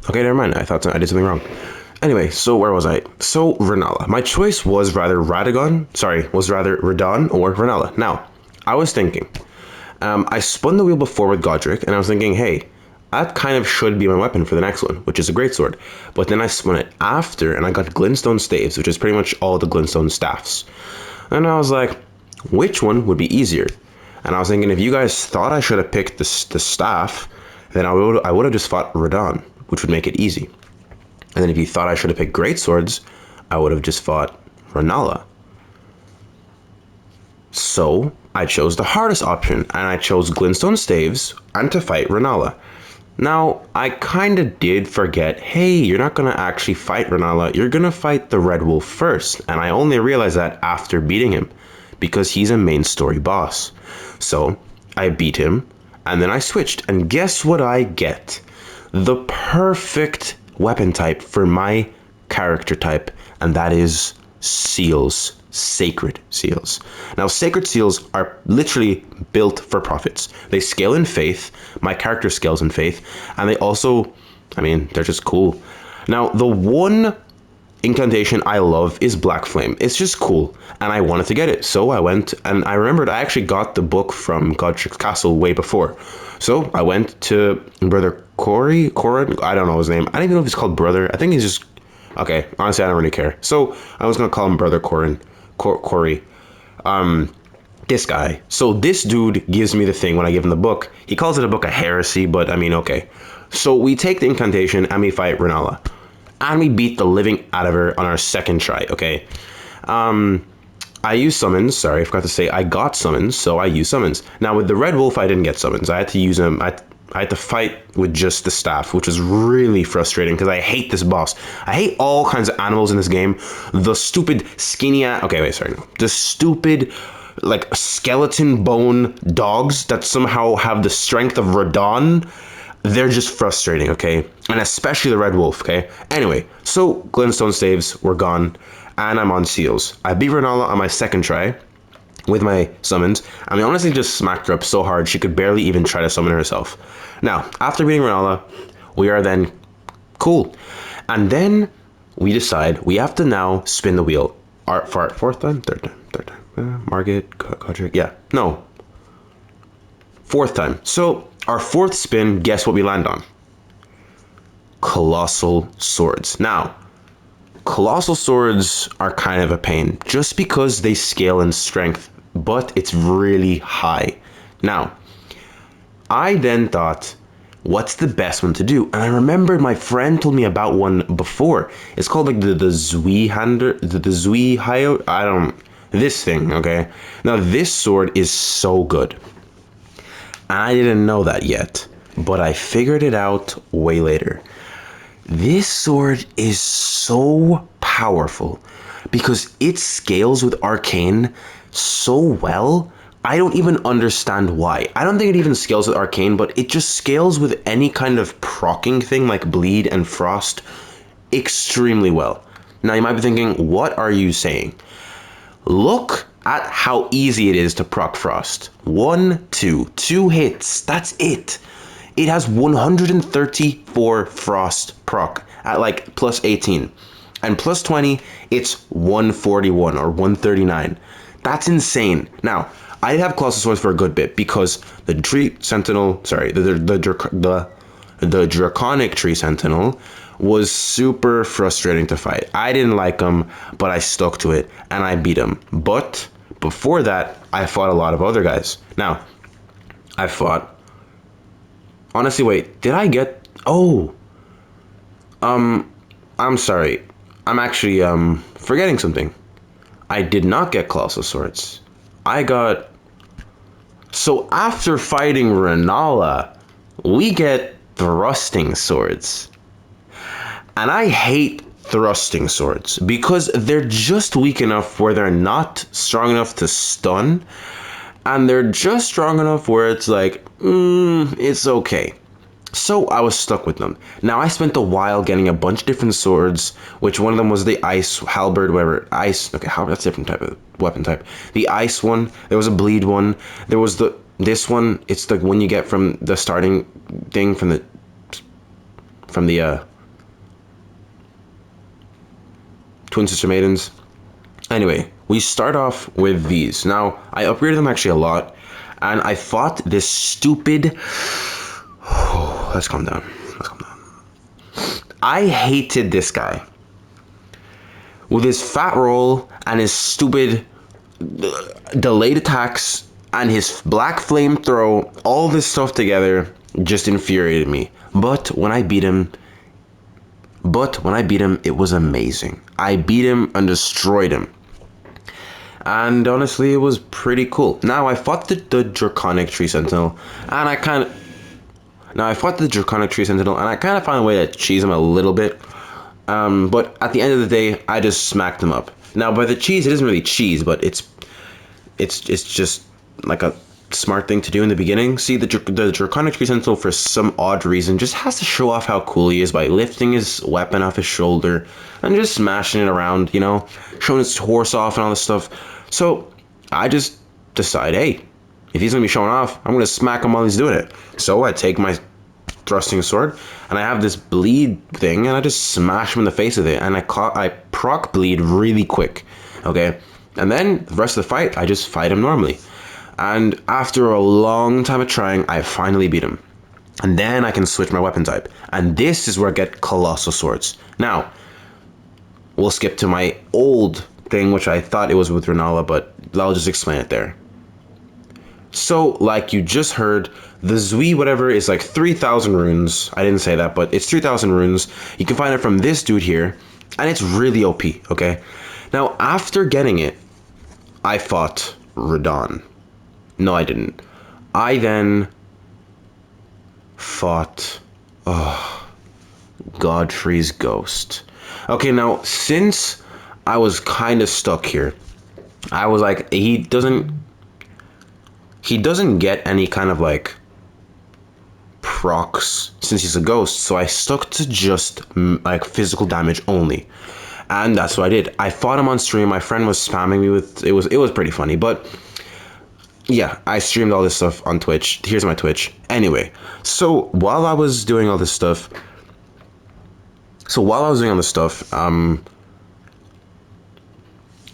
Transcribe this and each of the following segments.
Okay, never mind. I thought I did something wrong. Anyway, so where was I? So Renala. My choice was rather Radon or Renala. Now, I was thinking. I spun the wheel before with Godric, and I was thinking, hey, that kind of should be my weapon for the next one, which is a great sword. But then I spun it after, and I got Glintstone Staves, which is pretty much all the Glintstone staffs. And I was like, which one would be easier? And I was thinking, if you guys thought I should have picked the staff, then I would have just fought Radon, which would make it easy. And then if you thought I should have picked great swords, I would have just fought Renala. So I chose the hardest option, and I chose Glintstone Staves and to fight Renala. Now, I kinda did forget, hey, you're not gonna actually fight Renala, you're gonna fight the Red Wolf first, and I only realized that after beating him, because he's a main story boss. So, I beat him, and then I switched, and guess what I get? The perfect weapon type for my character type, and that is seals. Sacred seals. Now, sacred seals are literally built for profits. They scale in faith. My character scales in faith. And they also, they're just cool. Now, the one incantation I love is Black Flame. It's just cool. And I wanted to get it. So I went and I remembered I actually got the book from Godric's Castle way before. So I went to Brother Corin, I don't know his name. I don't even know if he's called Brother. I think he's just, okay, honestly, I don't really care. So I was going to call him Brother Corin. Corey, this guy. So this dude gives me the thing when I give him the book. He calls it a book of heresy, but okay. So we take the incantation and we fight Renala. And we beat the living out of her on our second try, okay? I use summons. Sorry, I forgot to say I got summons, so I use summons. Now with the Red Wolf, I didn't get summons. I had to use them. I had to fight with just the staff, which was really frustrating because I hate this boss. I hate all kinds of animals in this game. The stupid skinny the stupid skeleton bone dogs that somehow have the strength of Radon. They're just frustrating, okay? And especially the Red Wolf, okay? Anyway, so Glintstone Staves were gone, and I'm on seals. I beat Renala on my second try with my summons. I honestly just smacked her up so hard she could barely even try to summon herself. Now, after beating Renala, we are then cool. And then we decide we have to now spin the wheel. For our fourth time? Third time. Margit, Godric, yeah. No. Fourth time. So, our fourth spin, guess what we land on? Colossal Swords. Now, Colossal Swords are kind of a pain, just because they scale in strength, but it's really high. Now, I then thought, what's the best one to do? And I remembered my friend told me about one before. It's called the Zui Hander, the Zui Hayo, this thing, okay? Now, this sword is so good. I didn't know that yet, but I figured it out way later. This sword is so powerful because it scales with Arcane so well. I don't even understand why. I don't think it even scales with Arcane, but it just scales with any kind of proccing thing like Bleed and Frost extremely well. Now you might be thinking, what are you saying? Look at how easy it is to proc Frost. 2 hits, that's it. It has 134 Frost proc at plus 18. And plus 20, it's 141 or 139. That's insane. Now, I have Colossal Swords for a good bit because the Tree Sentinel, the Draconic Tree Sentinel was super frustrating to fight. I didn't like him, but I stuck to it and I beat him. But before that, I fought a lot of other guys. Now, honestly, wait, did I get... I'm sorry. I'm actually, forgetting something. I did not get Colossal Swords. I got... So after fighting Renala, we get Thrusting Swords. And I hate Thrusting Swords because they're just weak enough where they're not strong enough to stun. And they're just strong enough where it's it's okay. So I was stuck with them. Now I spent a while getting a bunch of different swords, which one of them was the ice halberd, whatever. Ice, okay, halberd, that's a different type of weapon type. The ice one, there was a bleed one, there was this one, it's the one you get from the starting thing from from the Twin Sister Maidens. Anyway, we start off with these. Now, I upgraded them actually a lot, and I fought this stupid... let's calm down. I hated this guy. With his fat roll and his stupid delayed attacks and his black flame throw, all this stuff together just infuriated me. But when I beat him, it was amazing. I beat him and destroyed him. And honestly, it was pretty cool. Now, I fought the Draconic Tree Sentinel, and I kind of found a way to cheese him a little bit. But at the end of the day, I just smacked him up. Now, by the cheese, it isn't really cheese, but it's just like a smart thing to do in the beginning. See, the Draconic Tree Sentinel, for some odd reason, just has to show off how cool he is by lifting his weapon off his shoulder and just smashing it around, you know, showing his horse off and all this stuff. So I just decide, hey, if he's gonna be showing off, I'm gonna smack him while he's doing it. So I take my thrusting sword, and I have this bleed thing, and I just smash him in the face with it, and I proc bleed really quick, okay? And then the rest of the fight, I just fight him normally. And after a long time of trying, I finally beat him. And then I can switch my weapon type. And this is where I get Colossal Swords. Now, we'll skip to my old thing, which I thought it was with Renala, but I'll just explain it there. So, like you just heard, the Zui whatever is like 3,000 runes. I didn't say that, but it's 3,000 runes. You can find it from this dude here, and it's really OP, okay? Now, after getting it, I fought Radon. No, I didn't. I then fought Godfrey's Ghost. Okay, now, since I was kind of stuck here, I was like, he doesn't get any kind of like procs since he's a ghost, so I stuck to just like physical damage only, and that's what I did. I fought him on stream. My friend was spamming me with it was pretty funny, but yeah, I streamed all this stuff on Twitch. Here's my Twitch. Anyway, so while I was doing all this stuff,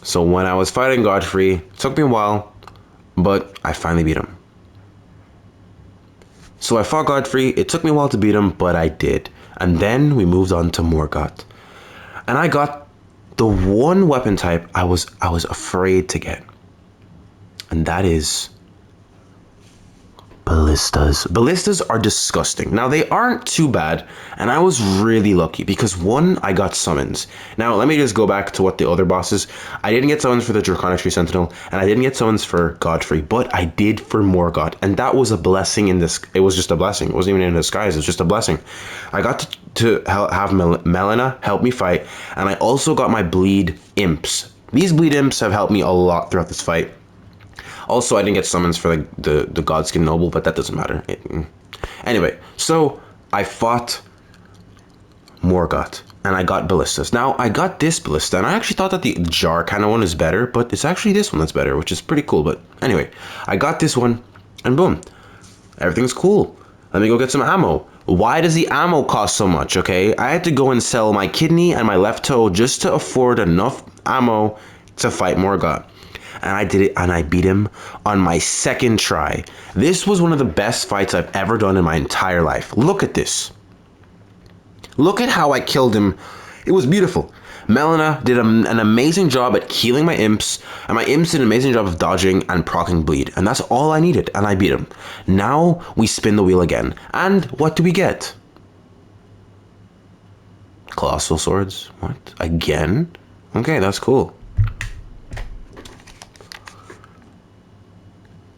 so when I was fighting Godfrey, it took me a while, but I finally beat him. So I fought Godfrey. It took me a while to beat him, but I did. And then we moved on to Morgott. And I got the one weapon type I was afraid to get. And that is ballistas. Ballistas are disgusting. Now, they aren't too bad, and I was really lucky because one, I got summons. Now, let me just go back to what the other bosses. I didn't get summons for the Draconic Tree Sentinel, and I didn't get summons for Godfrey, but I did for Morgott, and that was a blessing in this. It was just a blessing. It wasn't even in disguise. It was just a blessing. I got to have Melina help me fight, and I also got my bleed imps. These bleed imps have helped me a lot throughout this fight. Also, I didn't get summons for the Godskin Noble, but that doesn't matter. Anyway, so I fought Morgott, and I got ballistas. Now, I got this ballista, and I actually thought that the jar kind of one is better, but it's actually this one that's better, which is pretty cool. But anyway, I got this one, and boom, everything's cool. Let me go get some ammo. Why does the ammo cost so much, okay? I had to go and sell my kidney and my left toe just to afford enough ammo to fight Morgott. And I did it, and I beat him on my second try. This was one of the best fights I've ever done in my entire life. Look at this. Look at how I killed him. It was beautiful. Melina did an amazing job at healing my imps, and my imps did an amazing job of dodging and proccing bleed. And that's all I needed, and I beat him. Now we spin the wheel again. And what do we get? Colossal Swords? What? Again? Okay, that's cool.